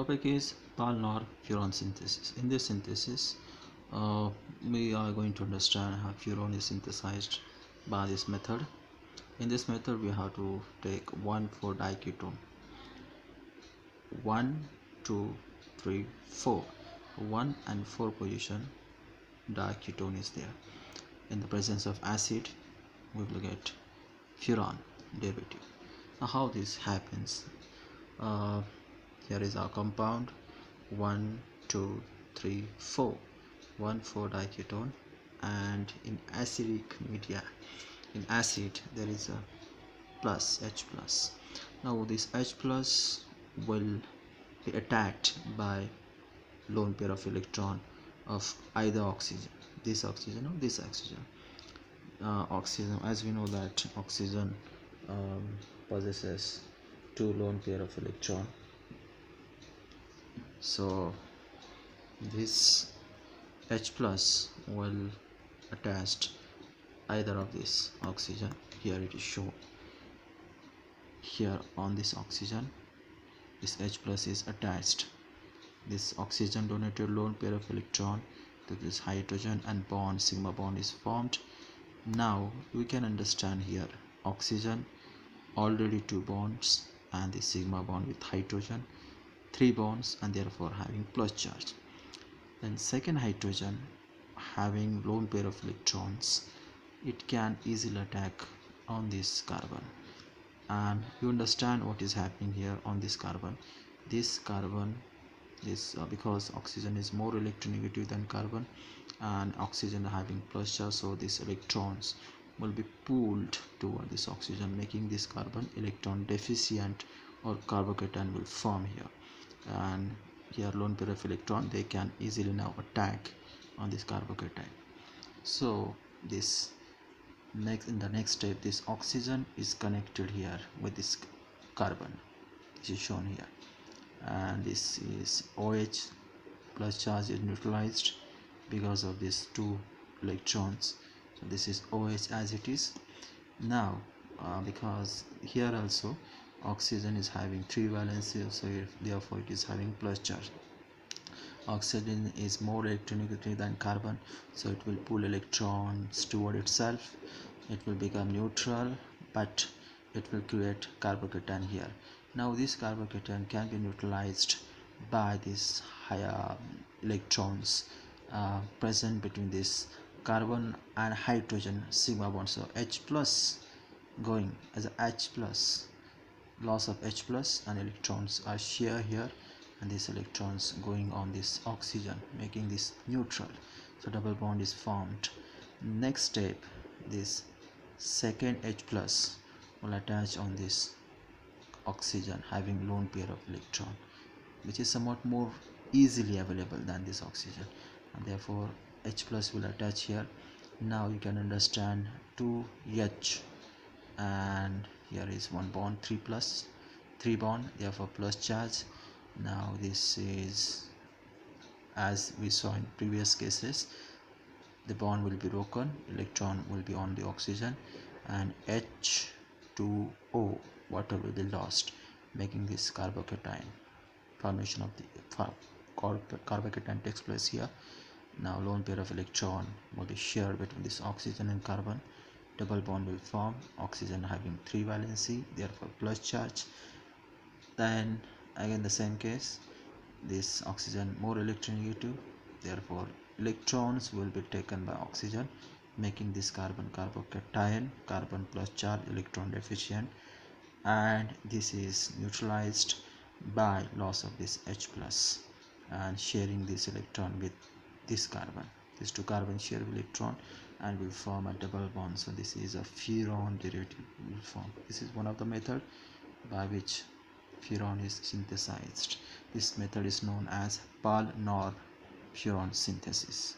Topic is Pall Furan synthesis. In this synthesis, we are going to understand how furan is synthesized by this method. In this method, we have to take 1,4-diketone. 1, 2, 3, 4. 1 and 4 position diketone is there. In the presence of acid, we will get furan derivative. Now, how this happens? Here is our compound 1, 2, 3, 4. 1,4-diketone, and in acidic media, in acid, there is a plus, H plus. Now this H plus will be attacked by lone pair of electron of either oxygen, this oxygen or this oxygen. Oxygen, as we know that oxygen possesses 2 lone pair of electron, so this H plus will attach either of this oxygen. Here it is shown. Here on this oxygen, this H plus is attached. This oxygen donated lone pair of electron to this hydrogen, and bond, sigma bond, is formed. Now we can understand here oxygen already 2 bonds, and the sigma bond with hydrogen 3 bonds, and therefore having plus charge. Then second hydrogen having lone pair of electrons, it can easily attack on this carbon, and you understand what is happening here on this carbon. This carbon is because oxygen is more electronegative than carbon, and oxygen having plus charge, so these electrons will be pulled toward this oxygen, making this carbon electron deficient, or carbocation will form here. And here lone pair of electron, they can easily now attack on this carbocation. So this in the next step, this oxygen is connected here with this carbon. This is shown here, and this is OH plus charge is neutralized because of these 2 electrons. So this is OH as it is. Now because here also oxygen is having 3 valency, so therefore it is having plus charge. Oxygen is more electronegative than carbon, so it will pull electrons toward itself. It will become neutral, but it will create carbocation here. Now this carbocation can be neutralized by these higher electrons present between this carbon and hydrogen sigma bond. So H plus going as a H plus, loss of H plus, and electrons are shared here, and these electrons going on this oxygen, making this neutral, so double bond is formed. Next step, this second H plus will attach on this oxygen having lone pair of electron, which is somewhat more easily available than this oxygen, and therefore H plus will attach here. Now you can understand 2H, and here is 1 bond, 3 bond, therefore plus charge. Now this is, as we saw in previous cases, the bond will be broken, electron will be on the oxygen, and H2O, water will be lost, making this carbocation. Formation of the carbocation takes place here. Now lone pair of electron will be shared between this oxygen and carbon. Double bond will form, oxygen having 3 valency, therefore plus charge. Then again the same case, this oxygen more electronegative, therefore electrons will be taken by oxygen, making this carbon carbocation, carbon plus charge, electron deficient, and this is neutralized by loss of this H plus and sharing this electron with this carbon. These 2 carbons share electron and will form a double bond, so this is a furan derivative will form. This is one of the method by which furan is synthesized. This method is known as Pall Furan synthesis.